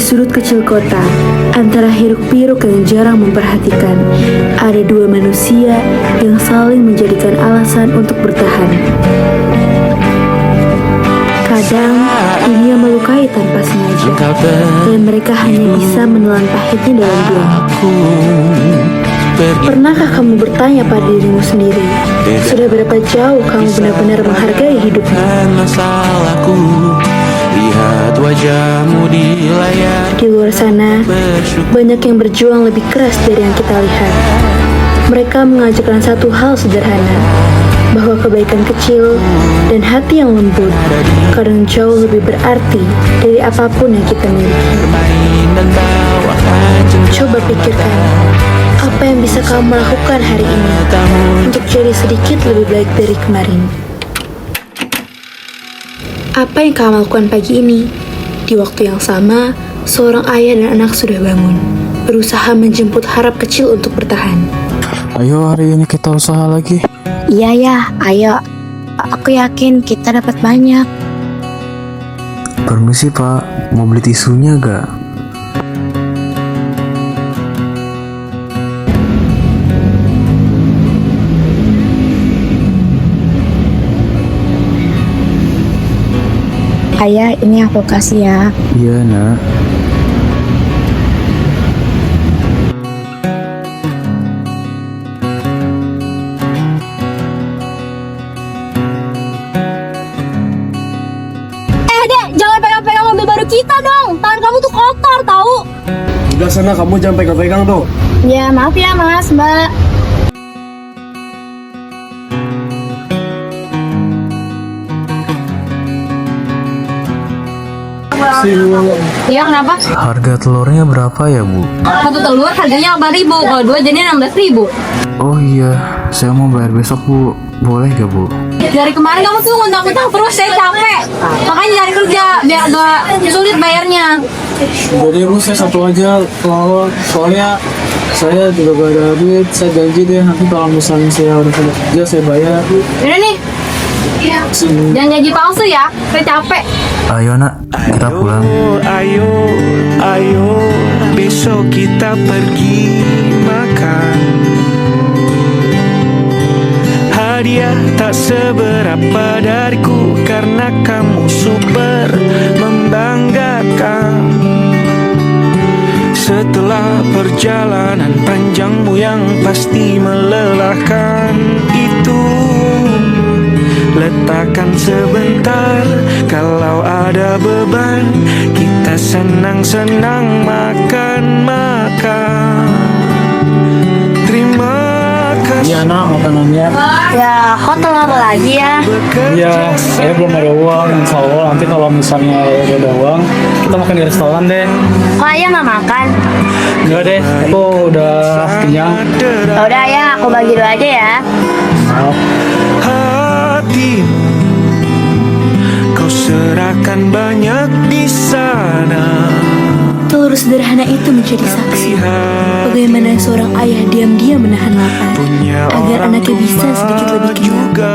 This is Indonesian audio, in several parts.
sudut kecil kota, antara hiruk-pikuk yang jarang memperhatikan, ada dua manusia yang saling menjadikan alasan untuk bertahan. Kadang dunia melukai tanpa sengaja, dan mereka hanya bisa menelan pahitnya dalam diam. Pernahkah kamu bertanya pada dirimu sendiri, sudah berapa jauh kamu benar-benar menghargai hidupmu? Lihat wajahmu di layar. Di luar sana, banyak yang berjuang lebih keras dari yang kita lihat. Mereka mengajarkan satu hal sederhana, bahwa kebaikan kecil dan hati yang lembut kadang jauh lebih berarti dari apapun yang kita miliki. Coba pikirkan, apa yang bisa kamu lakukan hari ini untuk jadi sedikit lebih baik dari kemarin? Apa yang kamu lakukan pagi ini? Di waktu yang sama, seorang ayah dan anak sudah bangun, berusaha menjemput harap kecil untuk bertahan. Ayo hari ini kita usaha lagi. Iya ya, ayo. Aku yakin kita dapat banyak. Permisi Pak, mau beli tisunya gak? Ayah, ini aku kasih ya. Iya nak. Dek, jangan pegang-pegang mobil baru kita dong. Tangan kamu tuh kotor, tahu? Udah sana, kamu jangan pegang-pegang tuh. Ya, maaf ya, Mas, Mbak. Iya, kenapa? Harga telurnya berapa ya Bu? Satu telur harganya 8.000, kalau dua jadinya 16.000. Oh iya, saya mau bayar besok Bu. Boleh gak Bu? Dari kemarin kamu tuh ngutang-ngutang terus, saya capek. Makanya cari kerja, biar gak sulit bayarnya. Jadi Bu, saya satu aja telur. Soalnya saya juga gak ada duit. Saya janji deh, nanti kalau misalnya saya udah kerja, saya bayar. Udah nih. Jangan janji palsu ya, saya capek. Ayo nak, kita pulang. Ayo, ayo, besok kita pergi makan. Hadiah tak seberapa dariku, karena kamu super membanggakan. Setelah perjalanan panjangmu yang pasti melelahkan itu, letakkan sebentar. Kalau ada beban, kita senang-senang makan-makan. Terima kasih. Iya nak, makanannya. Ya, kok telur lagi ya? Iya, saya belum ada uang. Insya Allah nanti kalau misalnya udah ada uang, kita makan di restoran deh. Kok ayah nggak makan? Enggak deh, aku udah kenyang. Ya udah ya, aku bagi dulu aja ya. Maaf. Hatimu kau serahkan banyak di sana. Telur sederhana itu menjadi saksi bagaimana seorang ayah diam-diam menahan lapar agar anaknya bisa sedikit lebih kenyang. Juga.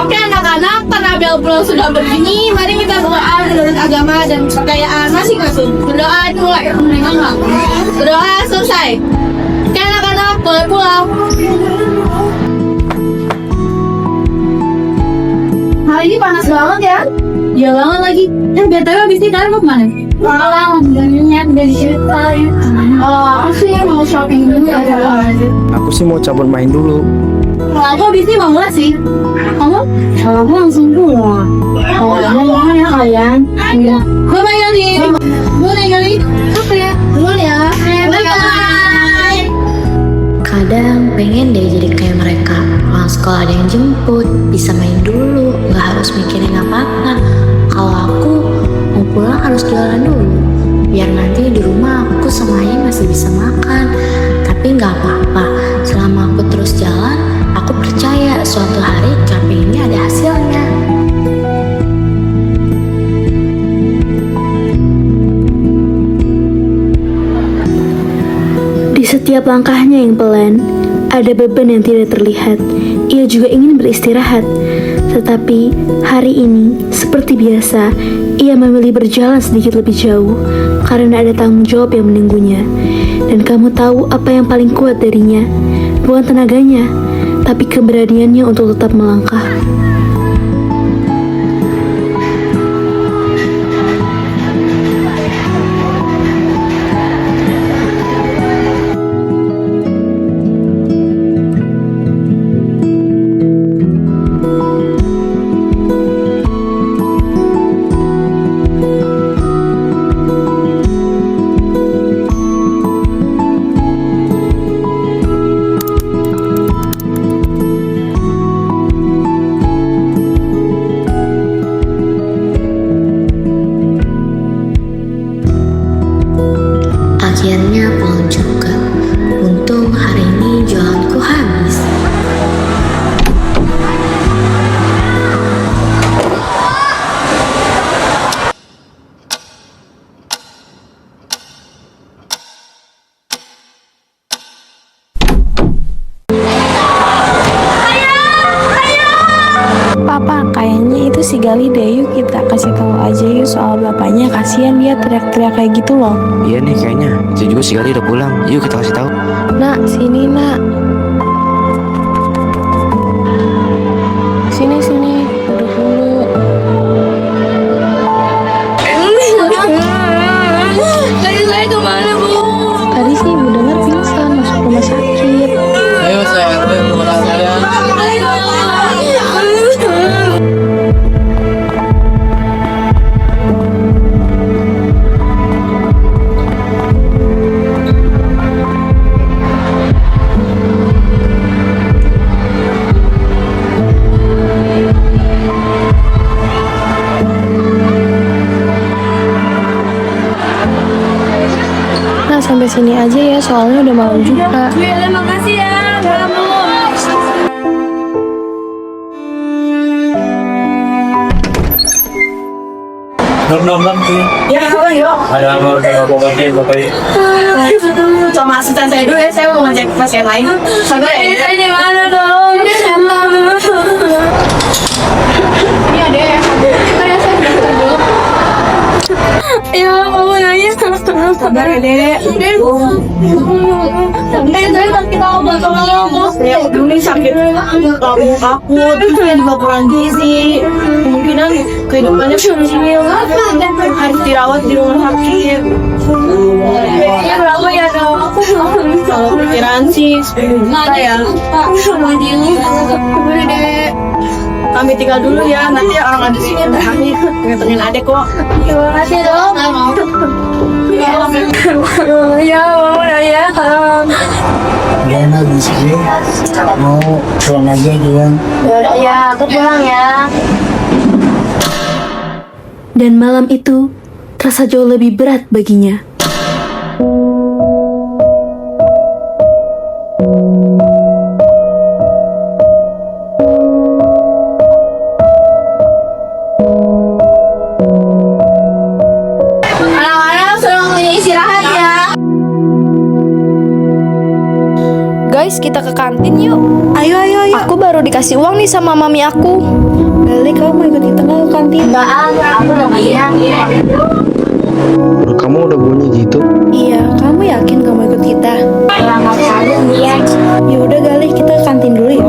Oke anak-anak, karena bel pulang sudah berbunyi, mari kita berdoa menurut agama dan kepercayaan masing-masing. Berdoa dimulai. Berdoa selesai. Oke anak-anak, boleh pulang. Hari ini panas banget ya? Iya banget lagi. BTW abis ini kalian mau kemana? Pulang, jadinya dari cerita ya. Aku sih mau shopping dulu ya. Aku sih mau cabut main dulu. Kalau aku abis ini mau les sih. Kamu? Kalau aku langsung pulang. Kalau kamu mau ya kalian? Iya. Bye-bye Gali. Boleh Gali? Oke ya. Duluan ya. Bye-bye. Kadang pengen deh jadi kayak mereka. Pulang sekolah ada yang jemput, bisa main dulu, nggak harus mikirin apa-apa. Kalau aku mau pulang harus jualan dulu, biar nanti di rumah aku sama ayah masih bisa makan. Tapi nggak apa-apa, selama aku terus jalan, aku percaya suatu hari capek ini ada hasilnya. setiap langkahnya yang pelan, ada beban yang tidak terlihat. Ia juga ingin beristirahat. Tetapi hari ini, seperti biasa, ia memilih berjalan sedikit lebih jauh karena ada tanggung jawab yang menunggunya. Dan kamu tahu apa yang paling kuat darinya? Bukan tenaganya, tapi keberaniannya untuk tetap melangkah. Akhirnya pulang juga. Untung hari ini jualanku habis. Papa, kayaknya itu si Gali deh. Yuk kita kasih tahu aja yuk soal bapaknya. Kasihan dia teriak-teriak kayak gitu loh. Iya nih kayaknya. Itu juga si Gali udah pulang. Yuk kita kasih tahu. Nak, sini nak. Sini, duduk dulu. Tadi saya kemana, Bu? Tadi sih ibu dengar pingsan masuk rumah sakit. Ayo saya pulang saya. Nah, sampai sini aja ya, soalnya udah malam juga. Terima kasih ya, kamu. Nom sih. Ya, yuk. Ada apa bapak? Sama asisten saya dulu ya, saya mau ngecek pasien lain. Sabar ya. Ini di mana dong? Ini ada ya. Saya daftar dulu. Ya, mau nanya. Sabar ya, Dek. Saya sakit obat sama ya, dulu sakit lambung aku, terus saya juga kurang gizi. Kemungkinan kehidupannya sini harus dirawat di rumah sakit. Ya berapa ya dok? Kalau pikiran sih 10 juta ya. Boleh deh. Kami tinggal dulu ya, nanti orang ada sini kami ngetengin adek kok. Terima kasih dok. Ya mau nanya. Dia di sini mau pulang aja dia. Yaudah ya, aku pulang ya. Dan malam itu terasa jauh lebih berat baginya. Anak-anak sudah punya istirahat ya. Guys, kita ke kantin yuk. Ayo. Aku baru dikasih uang nih sama mami aku. Gali, kamu mau ikut kita nggak ke kantin? Enggak, aku udah bayar. Perut kamu udah bunyi gitu. Iya, kamu yakin gak mau ikut kita? Selamat pagi ya. Ya udah Gali, kita ke kantin dulu ya.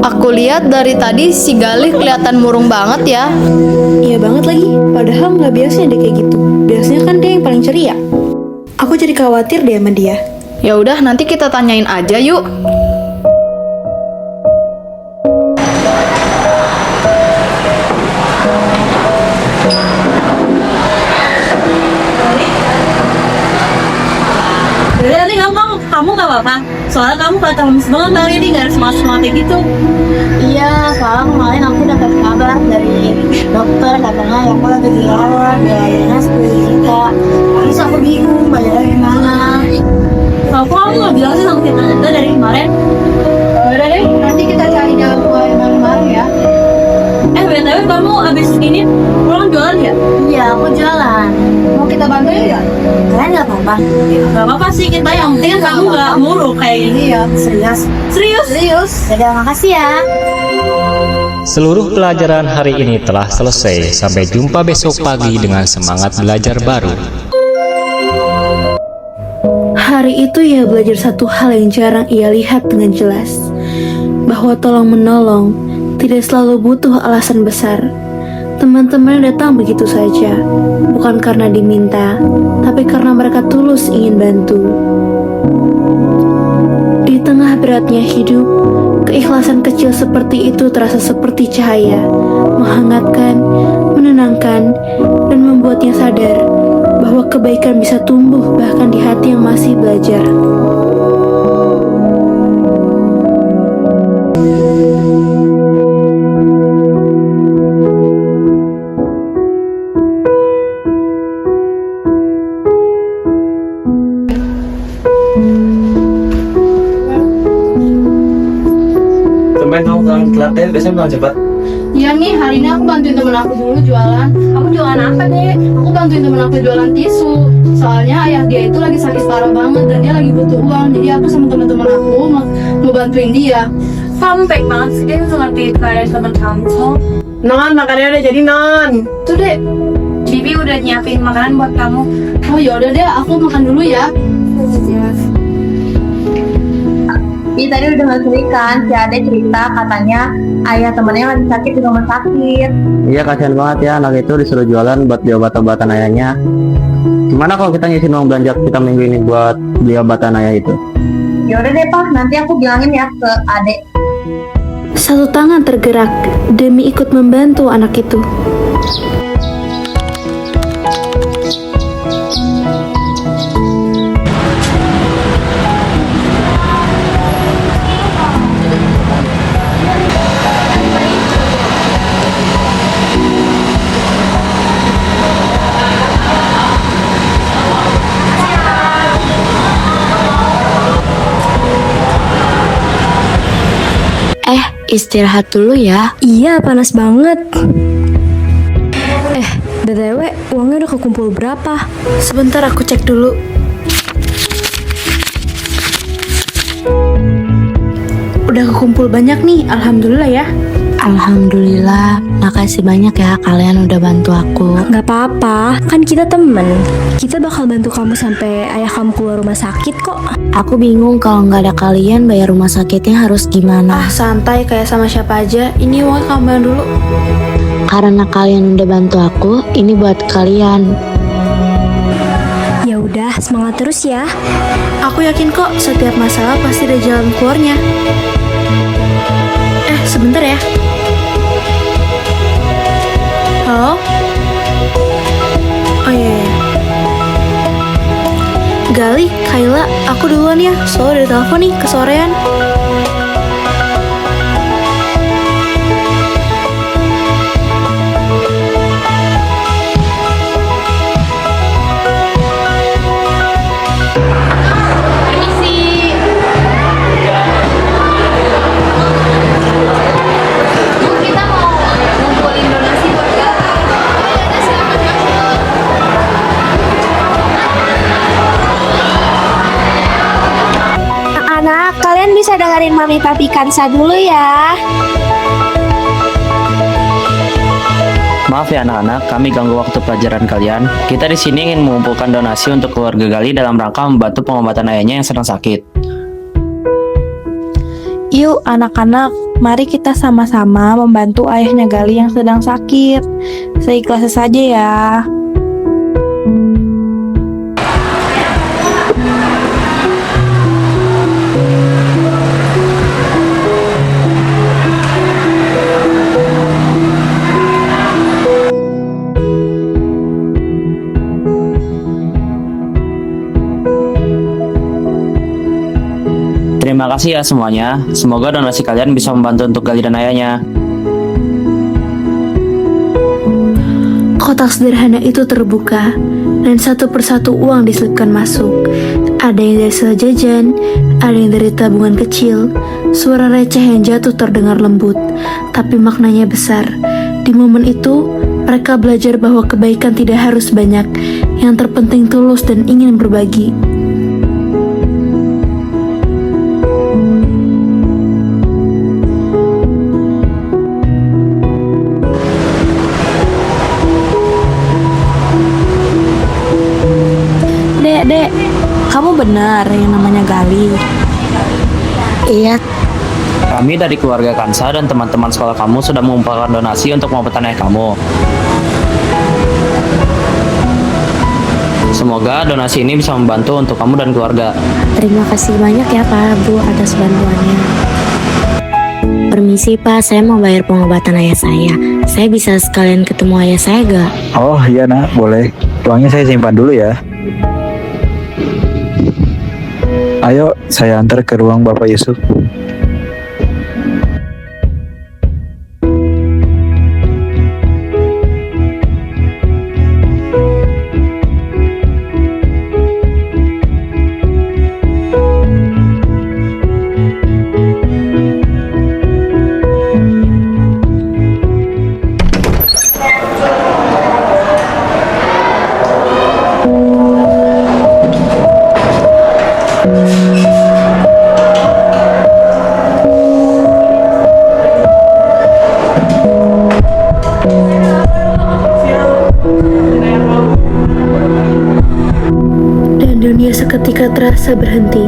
Aku lihat dari tadi si Galih kelihatan murung banget ya. Iya banget lagi, padahal nggak biasanya dia kayak gitu. Biasanya kan dia yang paling ceria. Aku jadi khawatir deh sama dia. Ya udah, nanti kita tanyain aja yuk. Jadi nanti kamu gak apa-apa. Soalnya kamu kelihatan banget kali ini gak ada semangat kayak gitu. Iya, soalnya kemarin aku dapat kabar dari dokter katanya yang aku lagi dirawat, biayanya 10 juta. Terus aku bingung bayarnya gimana. Kalau kamu gak bilang sih sama kita dari kemarin. Yaudah deh, nanti kita cari jalan keluar yang baru ya. BTW kan kamu abis ini pulang jualan ya? Iya, aku jualan. Mau kita bantuin ya? Kalian nggak apa-apa? Gak apa-apa sih, kita yang penting kamu gak muruk kayak gini ya. Serius? Serius? Dadah, makasih ya. Seluruh pelajaran hari ini telah selesai. Sampai jumpa besok pagi dengan semangat belajar baru. Hari itu ia belajar satu hal yang jarang ia lihat dengan jelas, bahwa tolong menolong tidak selalu butuh alasan besar. Teman-teman datang begitu saja, bukan karena diminta, tapi karena mereka tulus ingin bantu. Di tengah beratnya hidup, keikhlasan kecil seperti itu terasa seperti cahaya, menghangatkan, menenangkan, dan membuatnya sadar bahwa kebaikan bisa tumbuh bahkan di hati yang masih belajar. Tumben kamu pulang telat deh, biasanya pulang cepat. Iya nih, hari ini aku bantuin temen aku dulu jualan. Kamu jualan apa deh? Aku bantuin temen aku jualan tisu. Soalnya ayah dia itu lagi sakit parah banget dan dia lagi butuh uang. Jadi aku sama teman-teman aku mau bantuin dia. Kamu baik banget sih, dia udah ngerti keadaan teman kamu. Non, makannya udah jadi non. Tuh deh, Bibi udah nyiapin makanan buat kamu. Oh yaudah deh, aku makan dulu ya. Iya tadi udah ngasih kan, si Ade cerita katanya ayah temennya lagi sakit di rumah sakit. Iya, kasihan banget ya anak itu disuruh jualan buat beli obat-obatan ayahnya. Gimana kalau kita ngisi uang belanja kita minggu ini buat beli obatan ayah itu? Ya udah deh Pak, nanti aku bilangin ya ke Ade. Satu tangan tergerak demi ikut membantu anak itu. Istirahat dulu ya. Iya, panas banget. BTW, uangnya udah kekumpul berapa? Sebentar aku cek dulu. Udah kekumpul banyak nih, alhamdulillah ya. Alhamdulillah, makasih banyak ya kalian udah bantu aku. Nggak apa-apa, kan kita temen. Kita bakal bantu kamu sampai ayah kamu keluar rumah sakit kok. Aku bingung kalau nggak ada kalian bayar rumah sakitnya harus gimana. Santai kayak sama siapa aja. Ini uangnya kamu bayar dulu. Karena kalian udah bantu aku, ini buat kalian. Ya udah, semangat terus ya. Aku yakin kok setiap masalah pasti ada jalan keluarnya. Sebentar ya. Halo? Oh iya. Gali, Kayla, aku duluan ya. Soalnya udah telepon nih, kesorean. Anak, kalian bisa dengerin Mami Papi Kansa dulu ya. Maaf ya anak-anak, kami ganggu waktu pelajaran kalian. Kita di sini ingin mengumpulkan donasi untuk keluarga Gali dalam rangka membantu pengobatan ayahnya yang sedang sakit. Yuk anak-anak, mari kita sama-sama membantu ayahnya Gali yang sedang sakit. Seikhlasnya saja ya. Terima kasih ya semuanya. Semoga donasi kalian bisa membantu untuk Gali dan ayahnya. Kotak sederhana itu terbuka dan satu persatu uang diselipkan masuk. Ada yang dari sel jajan, ada yang dari tabungan kecil. Suara receh yang jatuh terdengar lembut, tapi maknanya besar. Di momen itu, mereka belajar bahwa kebaikan tidak harus banyak, yang terpenting tulus dan ingin berbagi. Dek, kamu benar yang namanya Gali. Iya, Kami dari keluarga Kansa dan teman-teman sekolah kamu sudah mengumpulkan donasi untuk pengobatan ayah kamu. Semoga donasi ini bisa membantu untuk kamu dan keluarga. terima kasih banyak ya Pak Bu atas bantuannya. Permisi Pak, saya mau bayar pengobatan ayah saya. Saya bisa sekalian ketemu ayah saya gak? Oh iya nak, boleh. Uangnya saya simpan dulu ya. Ayo, saya antar ke ruang Bapak Yusuf. Dan dunia seketika terasa berhenti.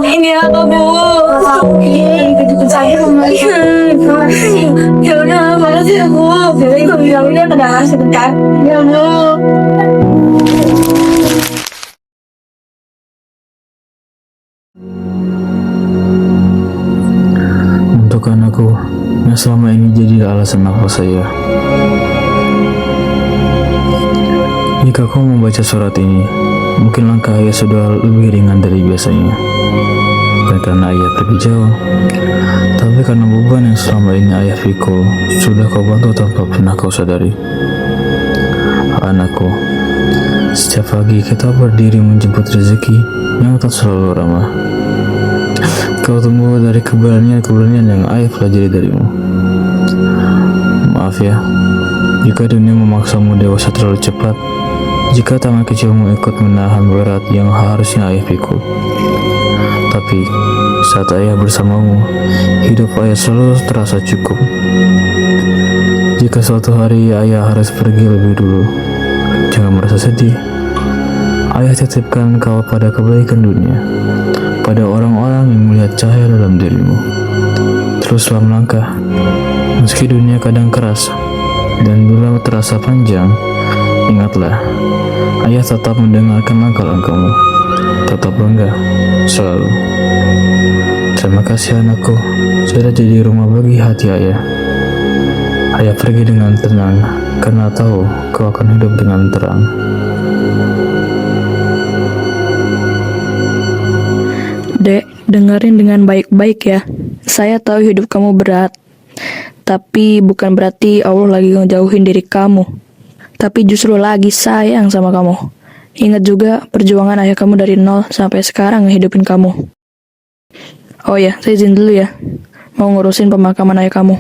Ini apa Bu? Ya udah, makasih ya Bu. Jadi gue bilangnya ke dalam sebentar. Ya Bu. Untuk anakku yang selama ini jadi alasan nafas saya. Jika kau membaca surat ini, mungkin langkah ayah sudah lebih ringan dari biasanya. Bukan karena ayah pergi jauh, tapi karena beban yang selama ini ayah pikul sudah kau bantu tanpa pernah kau sadari. Anakku, setiap pagi kita berdiri menjemput rezeki yang tak selalu ramah. Kau tumbuh dari keberanian-keberanian yang ayah pelajari darimu. Maaf ya, jika dunia memaksamu dewasa terlalu cepat, jika tangan kecilmu ikut menahan berat yang harusnya ayah pikul. Tapi saat ayah bersamamu, hidup ayah selalu terasa cukup. Jika suatu hari ayah harus pergi lebih dulu, jangan merasa sedih. Ayah titipkan kau pada kebaikan dunia, pada orang-orang yang melihat cahaya dalam dirimu. Teruslah melangkah, meski dunia kadang keras dan bila terasa panjang. Ingatlah, ayah tetap mendengarkan langkah-langkahmu, tetap bangga selalu. Terima kasih anakku, sudah jadi rumah bagi hati ayah. Ayah pergi dengan tenang, karena tahu kau akan hidup dengan terang. Dek, dengerin dengan baik-baik ya. Saya tahu hidup kamu berat, tapi bukan berarti Allah lagi ngejauhin diri kamu. Tapi justru lagi sayang sama kamu. Ingat juga perjuangan ayah kamu dari nol sampai sekarang ngehidupin kamu. Oh ya, saya izin dulu ya. Mau ngurusin pemakaman ayah kamu.